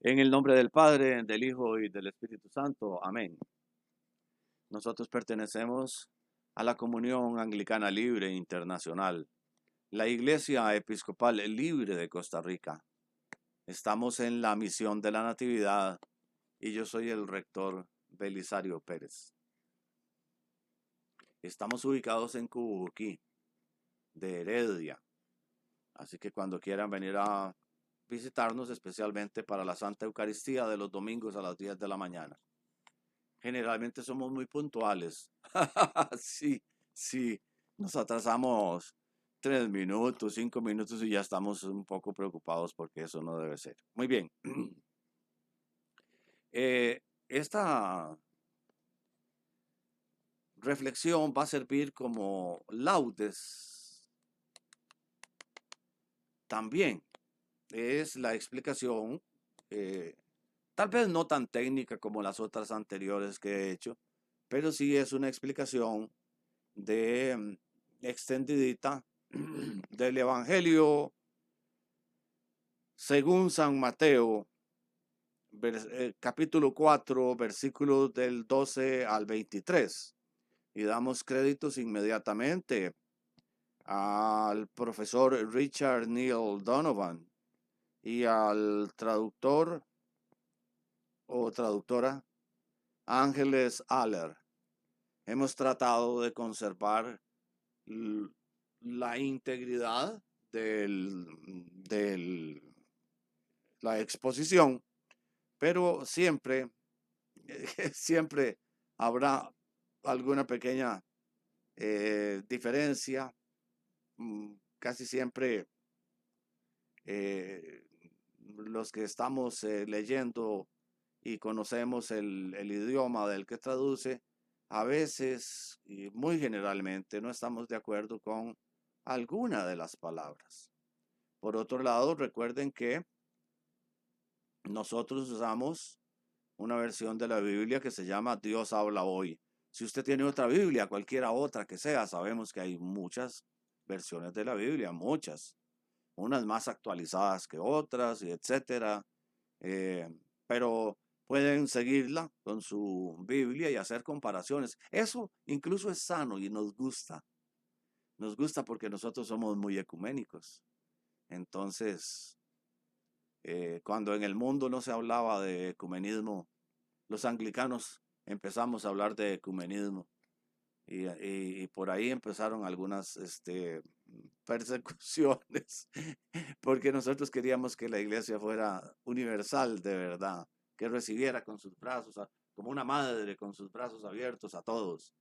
En el nombre del Padre, del Hijo y del Espíritu Santo. Amén. Nosotros pertenecemos a la Comunión Anglicana Libre Internacional, la Iglesia Episcopal Libre de Costa Rica. Estamos en la misión de la Natividad y yo soy el rector Belisario Pérez. Estamos ubicados en Cubuquí, de Heredia. Así que cuando quieran venir a visitarnos, especialmente para la Santa Eucaristía de los domingos a las 10 de la mañana. Generalmente somos muy puntuales. Sí, sí, nos atrasamos 3 minutos, 5 minutos y ya estamos un poco preocupados porque eso no debe ser. Muy bien. Esta reflexión va a servir como laudes también. Es la explicación, eh, tal vez no tan técnica como las otras anteriores que he hecho, pero sí es una explicación de extendidita del Evangelio según San Mateo, capítulo 4, versículos del 12 al 23. Y damos créditos inmediatamente al profesor Richard Neil Donovan y al traductor o traductora Ángeles Aller. Hemos tratado de conservar la integridad de la exposición, pero siempre, siempre habrá alguna pequeña diferencia. Casi siempre eh, los que estamos leyendo y conocemos el idioma del que traduce, a veces y muy generalmente no estamos de acuerdo con alguna de las palabras. Por otro lado, recuerden que nosotros usamos una versión de la Biblia que se llama Dios habla hoy. Si usted tiene otra Biblia, cualquiera otra que sea, sabemos que hay muchas versiones de la Biblia, muchas, unas más actualizadas que otras, y etcétera. Eh, pero pueden seguirla con su Biblia y hacer comparaciones. Eso incluso es sano y nos gusta. Nos gusta porque nosotros somos muy ecuménicos. Entonces, cuando en el mundo no se hablaba de ecumenismo, los anglicanos empezamos a hablar de ecumenismo y por ahí empezaron algunas persecuciones, porque nosotros queríamos que la iglesia fuera universal de verdad, que recibiera con sus brazos, como una madre con sus brazos abiertos a todos.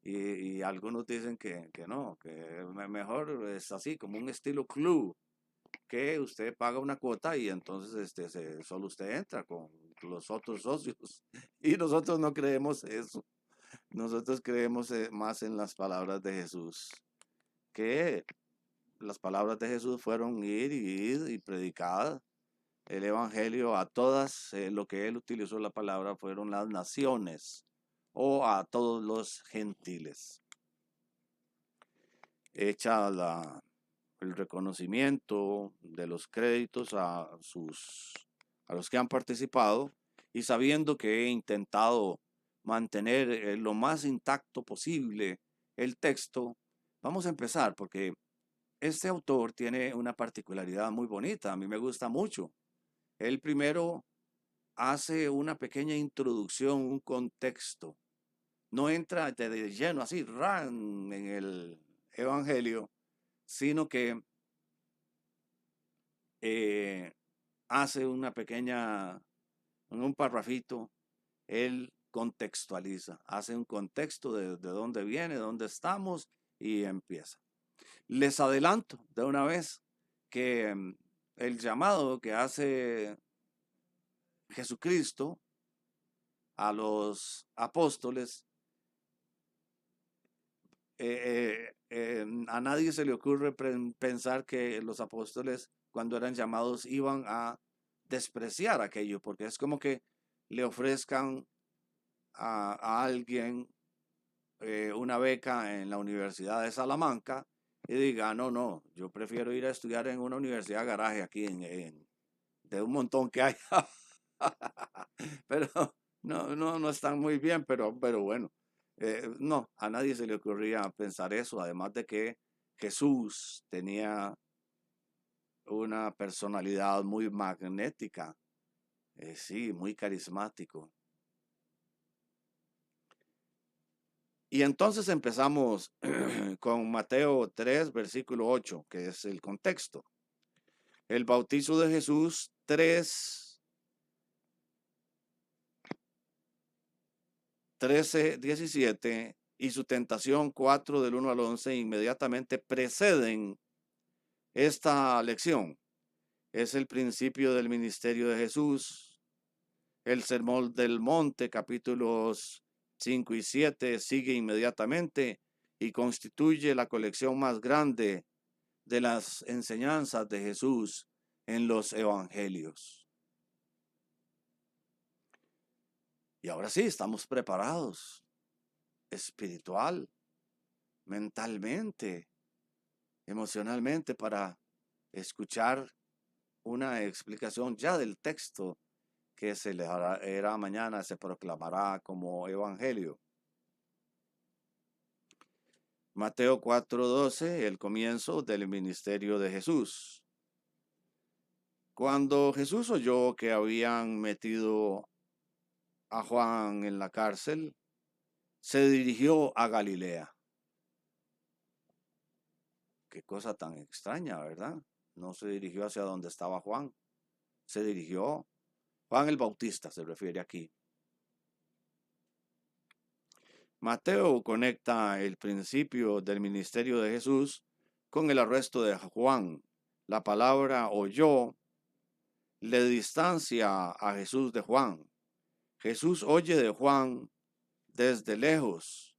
Y algunos dicen que no, que mejor es así, como un estilo club, que usted paga una cuota y entonces solo usted entra con los otros socios. Y nosotros no creemos eso. Nosotros creemos más en las palabras de Jesús, que las palabras de Jesús fueron ir y predicar el evangelio a todas. Lo que él utilizó la palabra fueron las naciones o a todos los gentiles. Hecha el reconocimiento de los créditos a los que han participado y sabiendo que he intentado mantener lo más intacto posible el texto, vamos a empezar porque este autor tiene una particularidad muy bonita, a mí me gusta mucho. Él primero hace una pequeña introducción, un contexto, no entra de lleno así, ran en el evangelio, sino que eh, hace una pequeña, en un parrafito, él contextualiza, hace un contexto de dónde viene, dónde estamos y empieza. Les adelanto de una vez que el llamado que hace Jesucristo a los apóstoles, a nadie se le ocurre pensar que los apóstoles cuando eran llamados iban a despreciar aquello, porque es como que le ofrezcan a alguien una beca en la Universidad de Salamanca y diga, no, no, yo prefiero ir a estudiar en una universidad garaje aquí de un montón que hay. Pero no están muy bien, pero bueno. No, a nadie se le ocurría pensar eso, además de que Jesús tenía una personalidad muy magnética, sí, muy carismático. Y entonces empezamos con Mateo 3, versículo 8, que es el contexto. El bautizo de Jesús 3, 13, 17 y su tentación 4 del 1 al 11 inmediatamente preceden esta lección. Es el principio del ministerio de Jesús. El sermón del monte, capítulos 5 y 7, sigue inmediatamente y constituye la colección más grande de las enseñanzas de Jesús en los evangelios. Y ahora sí, estamos preparados espiritual, mentalmente, emocionalmente para escuchar una explicación ya del texto que se le hará mañana, se proclamará como evangelio. Mateo 4:12, el comienzo del ministerio de Jesús. Cuando Jesús oyó que habían metido a Juan en la cárcel, se dirigió a Galilea. Qué cosa tan extraña, ¿verdad? No se dirigió hacia donde estaba Juan, se dirigió, Juan el Bautista se refiere aquí. Mateo conecta el principio del ministerio de Jesús con el arresto de Juan. La palabra oyó le distancia a Jesús de Juan. Jesús oye de Juan desde lejos.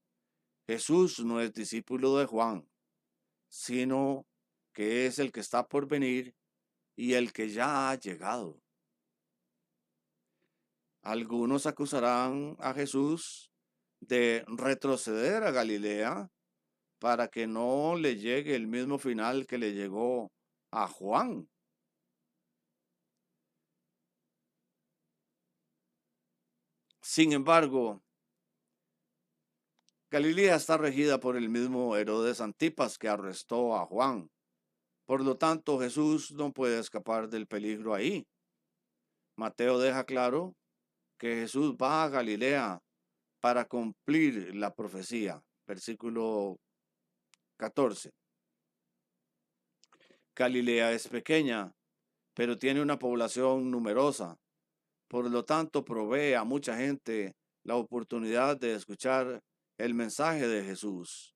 Jesús no es discípulo de Juan, sino que es el que está por venir y el que ya ha llegado. Algunos acusarán a Jesús de retroceder a Galilea para que no le llegue el mismo final que le llegó a Juan. Sin embargo, Galilea está regida por el mismo Herodes Antipas que arrestó a Juan. Por lo tanto, Jesús no puede escapar del peligro ahí. Mateo deja claro que Jesús va a Galilea para cumplir la profecía. Versículo 14. Galilea es pequeña, pero tiene una población numerosa. Por lo tanto, provee a mucha gente la oportunidad de escuchar el mensaje de Jesús.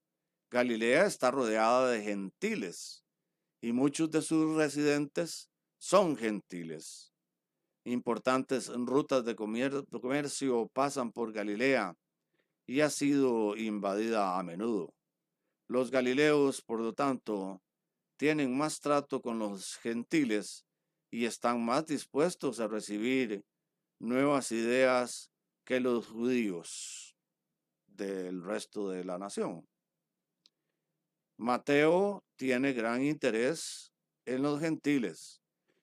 Galilea está rodeada de gentiles y muchos de sus residentes son gentiles. Importantes rutas de comercio pasan por Galilea y ha sido invadida a menudo. Los galileos, por lo tanto, tienen más trato con los gentiles y están más dispuestos a recibir nuevas ideas que los judíos del resto de la nación. Mateo tiene gran interés en los gentiles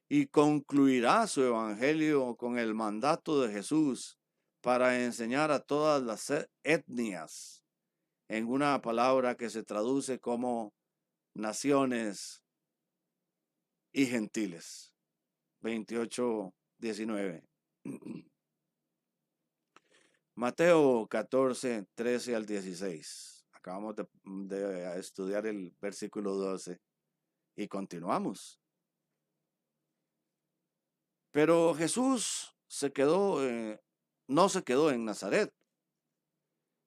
y concluirá su evangelio con el mandato de Jesús para enseñar a todas las etnias, en una palabra que se traduce como naciones y gentiles. 28:19. Mateo 14, 13 al 16. Acabamos de estudiar el versículo 12 y continuamos. Pero Jesús no se quedó en Nazaret,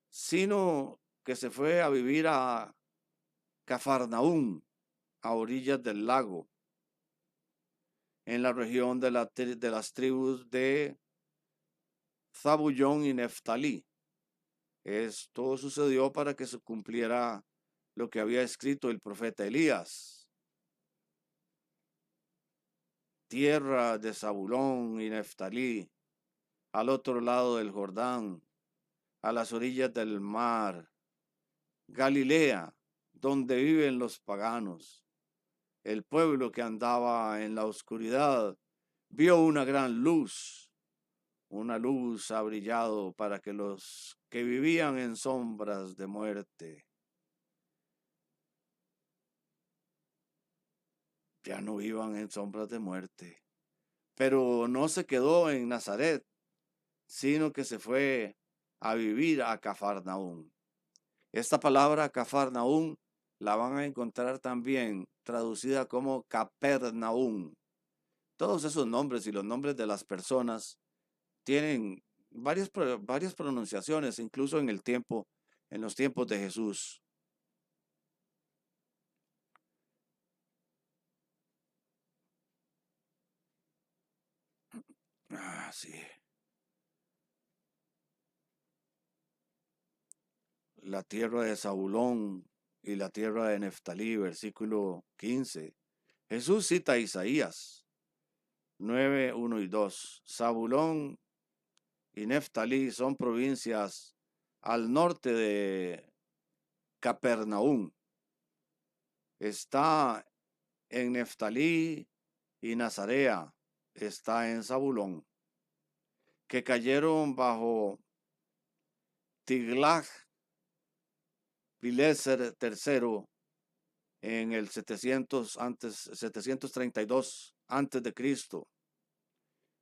sino que se fue a vivir a Cafarnaúm, a orillas del lago, en la región de las tribus de Zabulón y Neftalí. Esto sucedió para que se cumpliera lo que había escrito el profeta Elías. Tierra de Zabulón y Neftalí, al otro lado del Jordán, a las orillas del mar, Galilea, donde viven los paganos. El pueblo que andaba en la oscuridad vio una gran luz, una luz ha brillado para que los que vivían en sombras de muerte ya no vivan en sombras de muerte. Pero no se quedó en Nazaret, sino que se fue a vivir a Cafarnaúm. Esta palabra Cafarnaúm la van a encontrar también traducida como Capernaum. Todos esos nombres y los nombres de las personas tienen varias pronunciaciones, incluso en los tiempos de Jesús. Sí. La tierra de Zabulón y la tierra de Neftalí, versículo 15. Jesús cita a Isaías 9, 1 y 2. Zabulón y Neftalí son provincias al norte de Capernaum. Está en Neftalí y Nazarea está en Zabulón, que cayeron bajo Tiglath-Pileser III en el 732 antes de Cristo,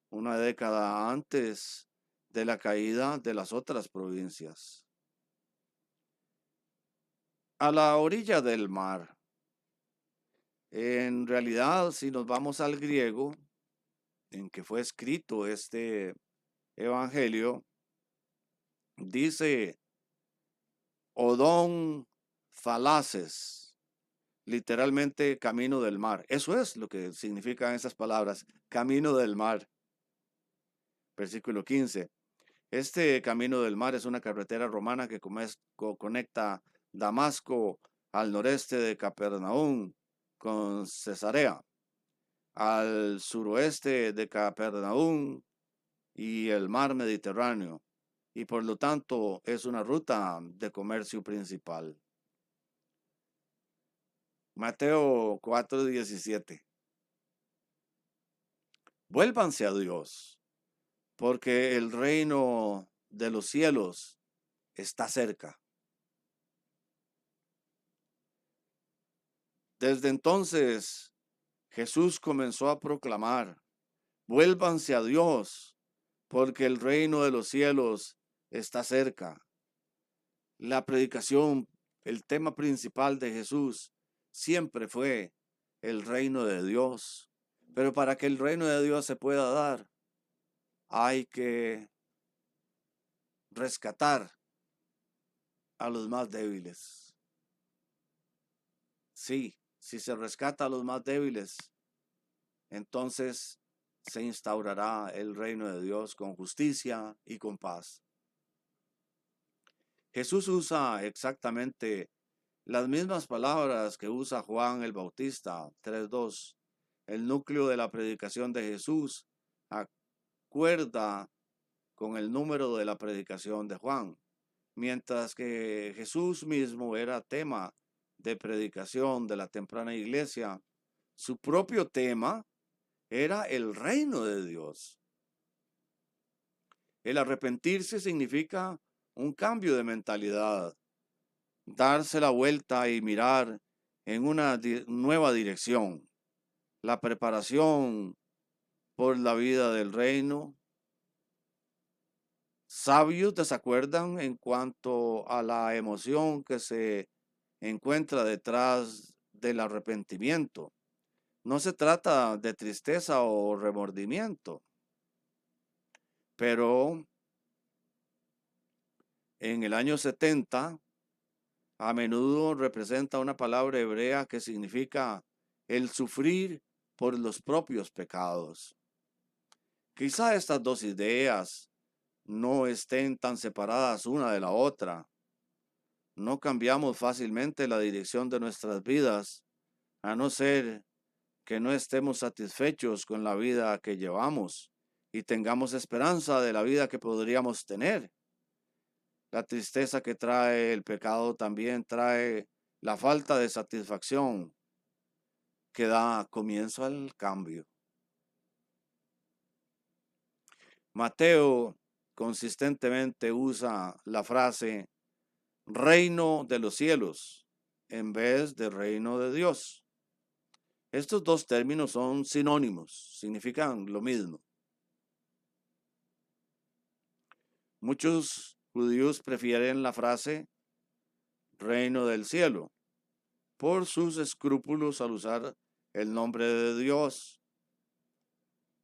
una década antes de la caída de las otras provincias. A la orilla del mar. En realidad, si nos vamos al griego, en que fue escrito este evangelio, dice Odón Thalases, literalmente camino del mar. Eso es lo que significan esas palabras, camino del mar. Versículo 15. Este camino del mar es una carretera romana que conecta Damasco al noreste de Capernaum con Cesarea, al suroeste de Capernaum y el mar Mediterráneo, y por lo tanto es una ruta de comercio principal. Mateo 4:17. Vuélvanse a Dios, porque el reino de los cielos está cerca. Desde entonces, Jesús comenzó a proclamar: vuélvanse a Dios, porque el reino de los cielos está cerca. La predicación, el tema principal de Jesús, siempre fue el reino de Dios. Pero para que el reino de Dios se pueda dar, hay que rescatar a los más débiles. Sí, si se rescata a los más débiles, entonces se instaurará el reino de Dios con justicia y con paz. Jesús usa exactamente las mismas palabras que usa Juan el Bautista 3:2. El núcleo de la predicación de Jesús acuerda con el número de la predicación de Juan, mientras que Jesús mismo era tema de predicación de la temprana iglesia. Su propio tema era el reino de Dios. El arrepentirse significa un cambio de mentalidad, darse la vuelta y mirar en una nueva dirección. La preparación por la vida del reino. Sabios desacuerdan en cuanto a la emoción que se encuentra detrás del arrepentimiento. No se trata de tristeza o remordimiento, pero en el año 70 a menudo representa una palabra hebrea que significa el sufrir por los propios pecados. Quizá estas dos ideas no estén tan separadas una de la otra. No cambiamos fácilmente la dirección de nuestras vidas, a no ser que no estemos satisfechos con la vida que llevamos y tengamos esperanza de la vida que podríamos tener. La tristeza que trae el pecado también trae la falta de satisfacción que da comienzo al cambio. Mateo consistentemente usa la frase reino de los cielos en vez de reino de Dios. Estos dos términos son sinónimos, significan lo mismo. Muchos judíos prefieren la frase reino del cielo por sus escrúpulos al usar el nombre de Dios.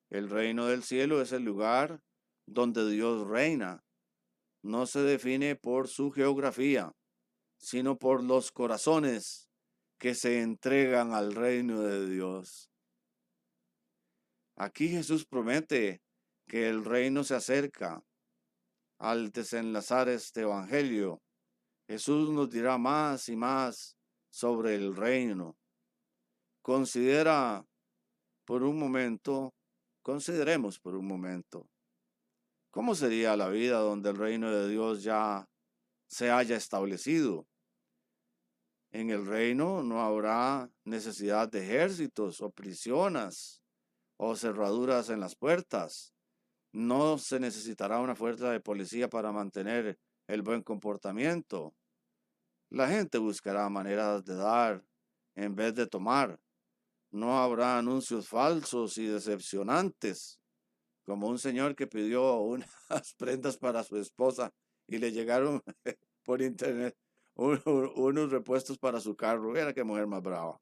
El reino del cielo es el lugar donde Dios reina. No se define por su geografía, sino por los corazones que se entregan al reino de Dios. Aquí Jesús promete que el reino se acerca. Al desenlazar este evangelio, Jesús nos dirá más y más sobre el reino. Consideremos por un momento, ¿cómo sería la vida donde el reino de Dios ya se haya establecido? En el reino no habrá necesidad de ejércitos o prisiones o cerraduras en las puertas. No se necesitará una fuerza de policía para mantener el buen comportamiento. La gente buscará maneras de dar en vez de tomar. No habrá anuncios falsos y decepcionantes, como un señor que pidió unas prendas para su esposa y le llegaron por internet unos repuestos para su carro. Era qué mujer más brava,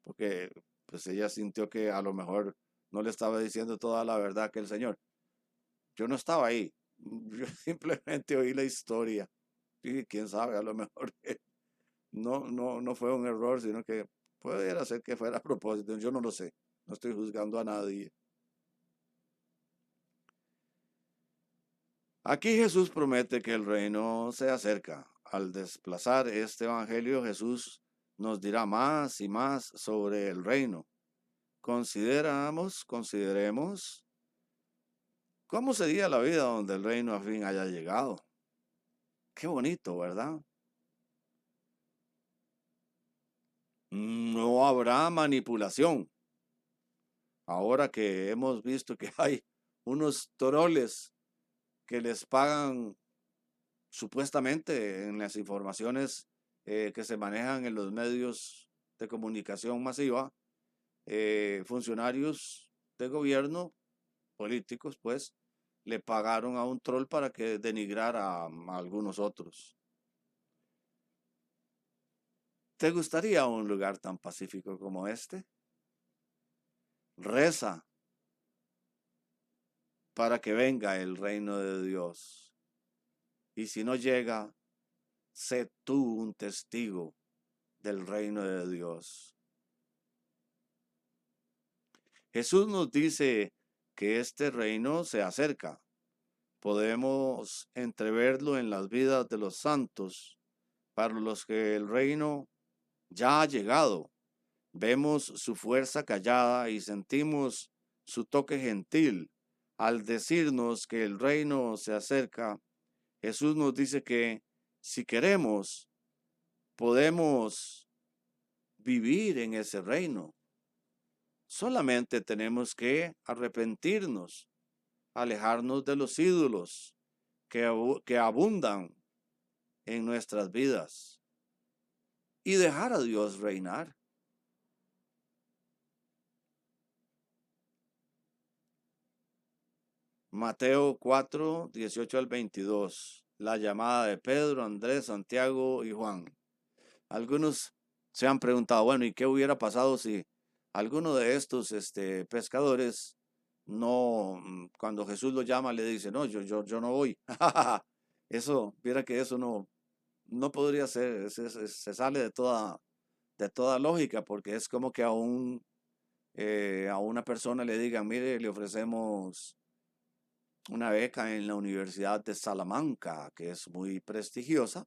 porque pues ella sintió que a lo mejor no le estaba diciendo toda la verdad que el señor. Yo no estaba ahí, yo simplemente oí la historia y quién sabe, a lo mejor no fue un error, sino que pudiera ser que fuera a propósito. Yo no lo sé, no estoy juzgando a nadie. Aquí Jesús promete que el reino se acerca. Al desplazar este evangelio, Jesús nos dirá más y más sobre el reino. Consideremos cómo sería la vida donde el reino al fin haya llegado. Qué bonito, ¿verdad? No habrá manipulación. Ahora que hemos visto que hay unos troles que les pagan supuestamente en las informaciones que se manejan en los medios de comunicación masiva, funcionarios de gobierno, políticos, pues, le pagaron a un troll para que denigrara a algunos otros. ¿Te gustaría un lugar tan pacífico como este? Reza para que venga el reino de Dios. Y si no llega, sé tú un testigo del reino de Dios. Jesús nos dice que este reino se acerca. Podemos entreverlo en las vidas de los santos, para los que el reino ya ha llegado. Vemos su fuerza callada y sentimos su toque gentil. Al decirnos que el reino se acerca, Jesús nos dice que si queremos, podemos vivir en ese reino. Solamente tenemos que arrepentirnos, alejarnos de los ídolos que abundan en nuestras vidas y dejar a Dios reinar. Mateo 4, 18 al 22. La llamada de Pedro, Andrés, Santiago y Juan. Algunos se han preguntado, bueno, ¿y qué hubiera pasado si alguno de estos pescadores no, cuando Jesús lo llama, le dice, no, yo no voy? Eso, viera que eso no podría ser, se sale de toda lógica, porque es como que a una persona le digan, mire, le ofrecemos una beca en la Universidad de Salamanca, que es muy prestigiosa,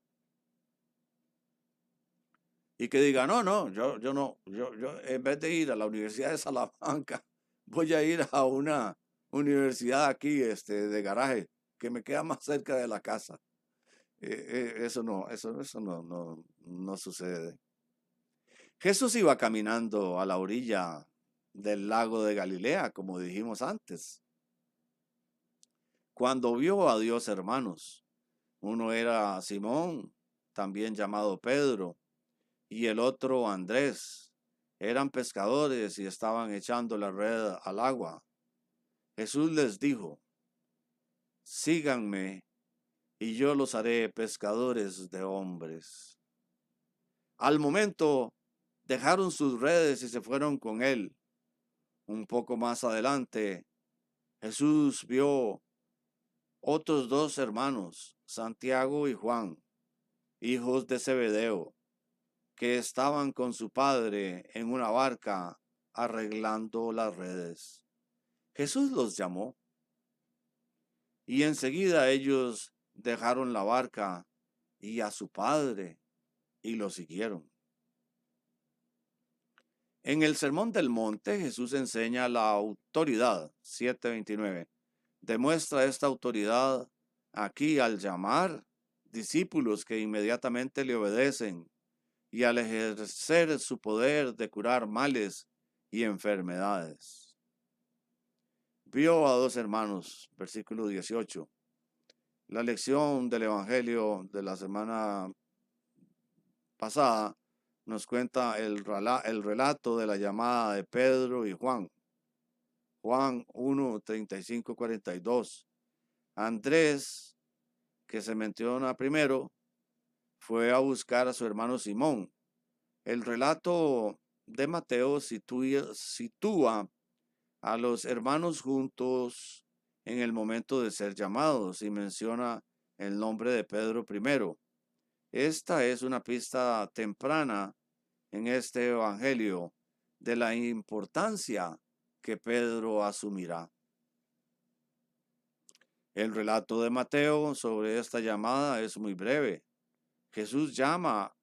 y que diga, no, yo no, yo en vez de ir a la Universidad de Salamanca, voy a ir a una universidad aquí, de garaje, que me queda más cerca de la casa. Eso no sucede. Jesús iba caminando a la orilla del lago de Galilea, como dijimos antes. cuando vio a 2 hermanos. Uno era Simón, también llamado Pedro, y el otro Andrés. Eran pescadores y estaban echando la red al agua. Jesús les dijo: síganme y yo los haré pescadores de hombres. Al momento dejaron sus redes y se fueron con él. Un poco más adelante, Jesús vio otros 2 hermanos, Santiago y Juan, hijos de Zebedeo, que estaban con su padre en una barca arreglando las redes. Jesús los llamó y enseguida ellos dejaron la barca y a su padre y lo siguieron. En el Sermón del Monte, Jesús enseña la autoridad, 7:29. Demuestra esta autoridad aquí al llamar discípulos que inmediatamente le obedecen y al ejercer su poder de curar males y enfermedades. Vio a 2 hermanos, versículo 18. La lección del Evangelio de la semana pasada nos cuenta el relato de la llamada de Pedro y Juan. Juan 1, 35, 42. Andrés, que se menciona primero, fue a buscar a su hermano Simón. El relato de Mateo sitúa a los hermanos juntos en el momento de ser llamados y menciona el nombre de Pedro primero. Esta es una pista temprana en este evangelio de la importancia que Pedro asumirá. El relato de Mateo sobre esta llamada es muy breve. Jesús llama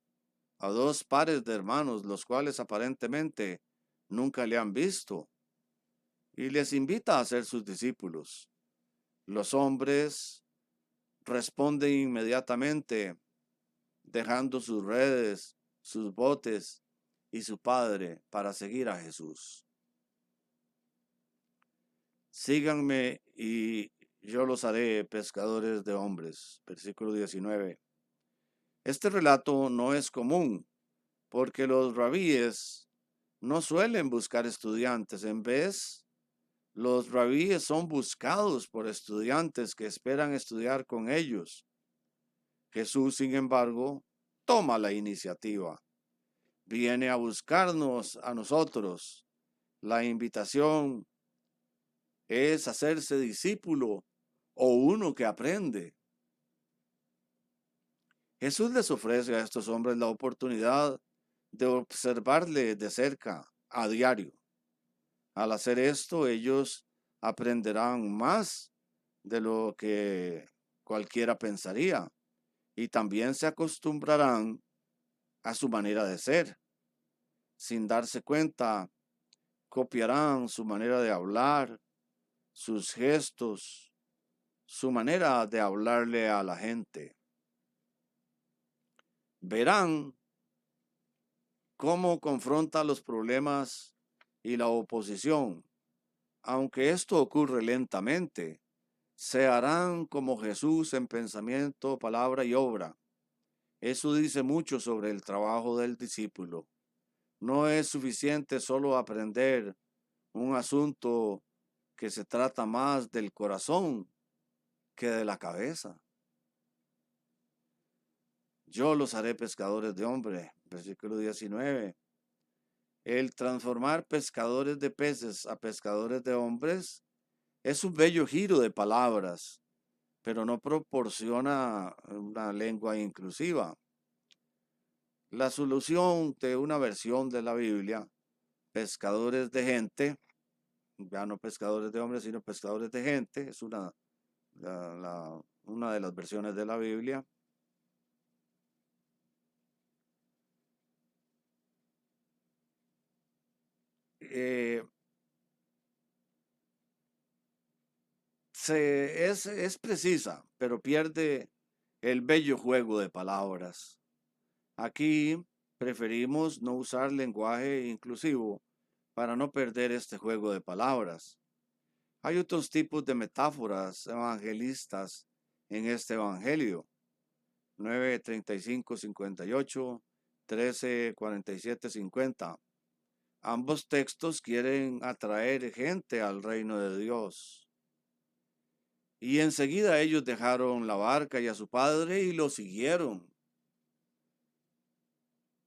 a 2 pares de hermanos, los cuales aparentemente nunca le han visto, y les invita a ser sus discípulos. Los hombres responden inmediatamente, dejando sus redes, sus botes y su padre para seguir a Jesús. Síganme y yo los haré pescadores de hombres. Versículo 19. Este relato no es común porque los rabíes no suelen buscar estudiantes. En vez, los rabíes son buscados por estudiantes que esperan estudiar con ellos. Jesús, sin embargo, toma la iniciativa. Viene a buscarnos a nosotros. La invitación es hacerse discípulo o uno que aprende. Jesús les ofrece a estos hombres la oportunidad de observarle de cerca a diario. Al hacer esto, ellos aprenderán más de lo que cualquiera pensaría y también se acostumbrarán a su manera de ser. Sin darse cuenta, copiarán su manera de hablar, sus gestos, su manera de hablarle a la gente. Verán cómo confronta los problemas y la oposición. Aunque esto ocurre lentamente, se harán como Jesús en pensamiento, palabra y obra. Eso dice mucho sobre el trabajo del discípulo. No es suficiente solo aprender un asunto que se trata más del corazón que de la cabeza. Yo los haré pescadores de hombres. Versículo 19. El transformar pescadores de peces a pescadores de hombres es un bello giro de palabras, pero no proporciona una lengua inclusiva. La solución de una versión de la Biblia, pescadores de gente, ya no pescadores de hombres, sino pescadores de gente, es una de las versiones de la Biblia. Es precisa, pero pierde el bello juego de palabras. Aquí preferimos no usar lenguaje inclusivo para no perder este juego de palabras. Hay otros tipos de metáforas evangelistas en este evangelio. 9:35-58, 13:47-50. Ambos textos quieren atraer gente al reino de Dios. Y enseguida ellos dejaron la barca y a su padre y lo siguieron.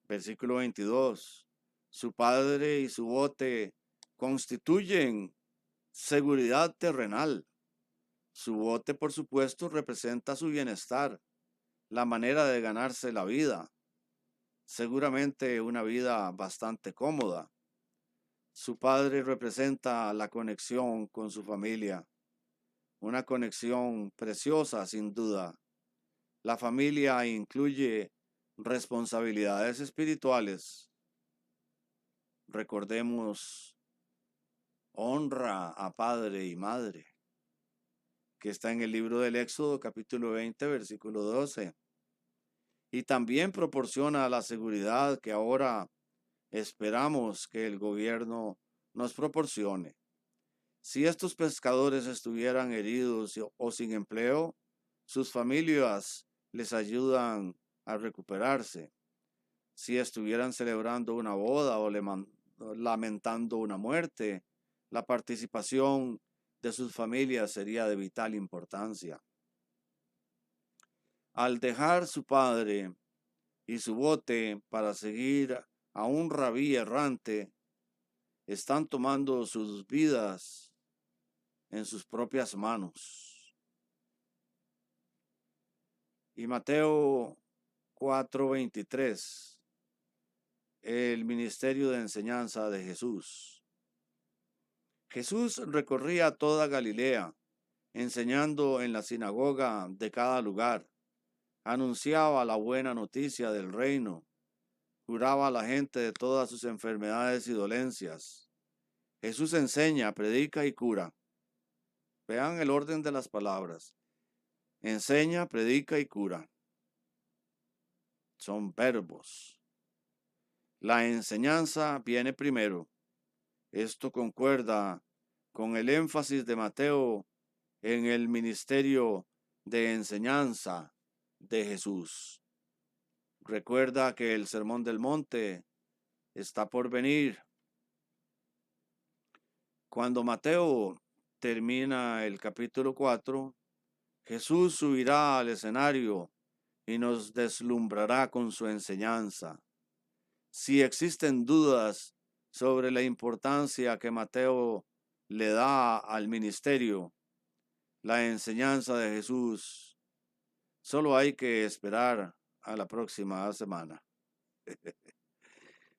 Versículo 22. Su padre y su bote constituyen seguridad terrenal. Su bote, por supuesto, representa su bienestar, la manera de ganarse la vida, seguramente una vida bastante cómoda. Su padre representa la conexión con su familia, una conexión preciosa sin duda. La familia incluye responsabilidades espirituales. Recordemos, honra a padre y madre, que está en el libro del Éxodo capítulo 20, versículo 12. Y también proporciona la seguridad que ahora esperamos que el gobierno nos proporcione. Si estos pescadores estuvieran heridos o sin empleo, sus familias les ayudan a recuperarse. Si estuvieran celebrando una boda o lamentando una muerte, la participación de sus familias sería de vital importancia. Al dejar su padre y su bote para seguir a un rabí errante, están tomando sus vidas en sus propias manos. Y Mateo 4:23, el ministerio de enseñanza de Jesús. Jesús recorría toda Galilea, enseñando en la sinagoga de cada lugar, anunciaba la buena noticia del reino, curaba a la gente de todas sus enfermedades y dolencias. Jesús enseña, predica y cura. Vean el orden de las palabras. Enseña, predica y cura. Son verbos. La enseñanza viene primero. Esto concuerda con el énfasis de Mateo en el ministerio de enseñanza de Jesús. Recuerda que el Sermón del Monte está por venir. Cuando Mateo termina el capítulo 4, Jesús subirá al escenario y nos deslumbrará con su enseñanza. Si existen dudas sobre la importancia que Mateo le da al ministerio, la enseñanza de Jesús, solo hay que esperar a la próxima semana.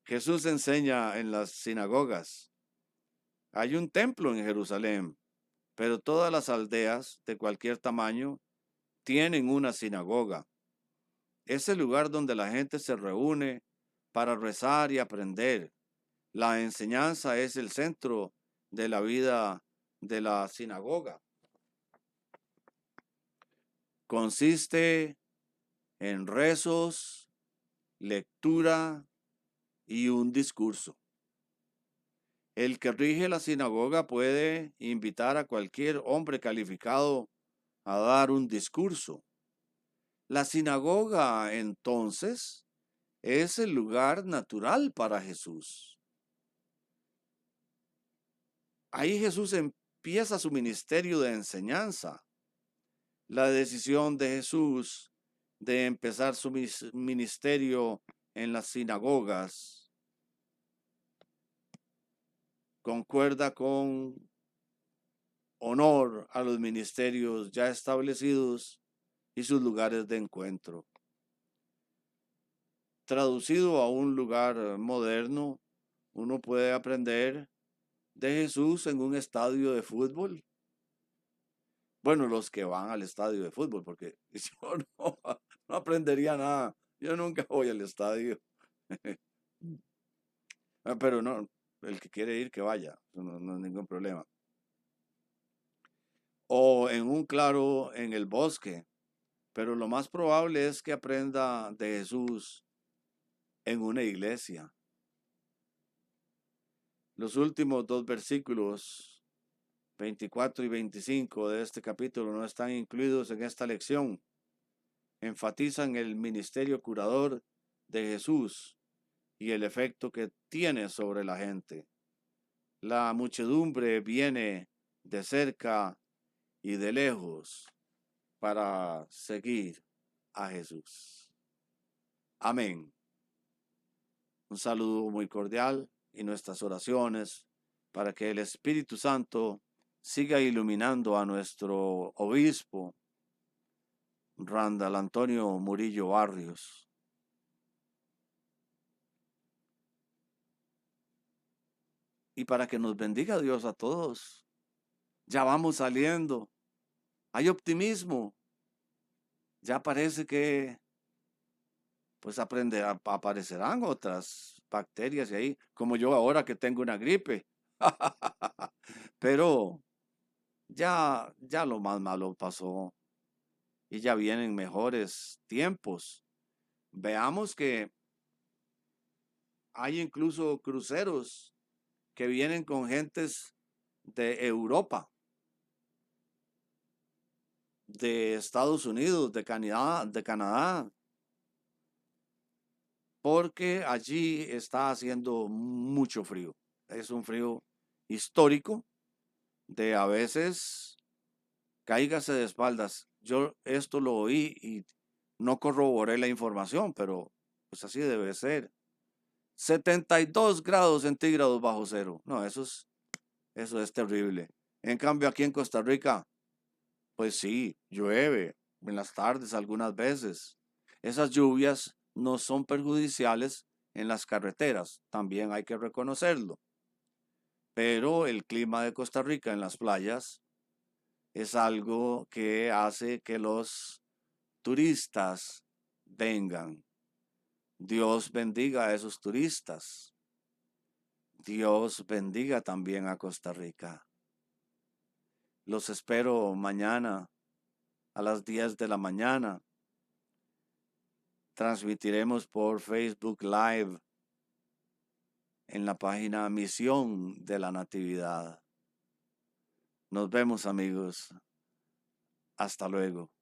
Jesús enseña en las sinagogas. Hay un templo en Jerusalén, pero todas las aldeas de cualquier tamaño tienen una sinagoga. Es el lugar donde la gente se reúne para rezar y aprender. La enseñanza es el centro de la vida de la sinagoga. Consiste en rezos, lectura y un discurso. El que rige la sinagoga puede invitar a cualquier hombre calificado a dar un discurso. La sinagoga, entonces, es el lugar natural para Jesús. Ahí Jesús empieza su ministerio de enseñanza. La decisión de Jesús de empezar su ministerio en las sinagogas concuerda con honor a los ministerios ya establecidos y sus lugares de encuentro. Traducido a un lugar moderno, uno puede aprender de Jesús en un estadio de fútbol. Bueno, los que van al estadio de fútbol, porque yo no aprendería nada. Yo nunca voy al estadio. Pero no, el que quiere ir, que vaya. No es ningún problema. O en un claro en el bosque. Pero lo más probable es que aprenda de Jesús en una iglesia. Los últimos dos versículos 24 y 25 de este capítulo no están incluidos en esta lección. Enfatizan el ministerio curador de Jesús y el efecto que tiene sobre la gente. La muchedumbre viene de cerca y de lejos para seguir a Jesús. Amén. Un saludo muy cordial y nuestras oraciones para que el Espíritu Santo siga iluminando a nuestro obispo, Randall Antonio Murillo Barrios. Y para que nos bendiga Dios a todos. Ya vamos saliendo. Hay optimismo. Ya parece que pues aparecerán otras bacterias y ahí, como yo ahora que tengo una gripe. Pero ya lo más malo pasó y ya vienen mejores tiempos. Veamos que hay incluso cruceros que vienen con gentes de Europa, de Estados Unidos, de Canadá, porque allí está haciendo mucho frío. Es un frío histórico de a veces cáigase de espaldas. Yo esto lo oí y no corroboré la información, pero pues así debe ser. 72 grados centígrados bajo cero. No, eso es terrible. En cambio, aquí en Costa Rica, pues sí, llueve en las tardes algunas veces. Esas lluvias no son perjudiciales en las carreteras, también hay que reconocerlo. Pero el clima de Costa Rica en las playas es algo que hace que los turistas vengan. Dios bendiga a esos turistas. Dios bendiga también a Costa Rica. Los espero mañana a las 10 de la mañana. Transmitiremos por Facebook Live en la página Misión de la Natividad. Nos vemos, amigos. Hasta luego.